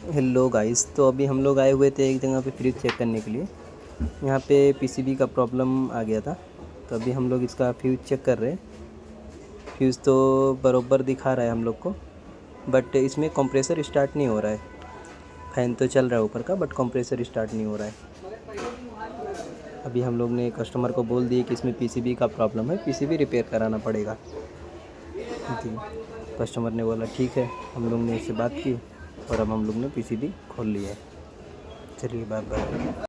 Hello guys, तो अभी हम लोग आए हुए थे एक जगह पे फ्यूज़ चेक करने के लिए। यहाँ पे पीसीबी का प्रॉब्लम आ गया था, तो अभी हम लोग इसका फ्यूज़ चेक कर रहे हैं। फ्यूज़ तो बरोबर दिखा रहा है हम लोग को, बट इसमें कंप्रेसर स्टार्ट नहीं हो रहा है। फ़ैन तो चल रहा है ऊपर का, बट कंप्रेसर स्टार्ट नहीं हो रहा है। अभी हम लोग ने कस्टमर को बोल दिए कि इसमें पीसीबी का प्रॉब्लम है, पीसीबी रिपेयर कराना पड़ेगा जी। कस्टमर ने बोला ठीक है। हम लोग ने इससे बात की और अब हम लोग ने पीसीबी खोल लिया है। चलिए बाय बाय।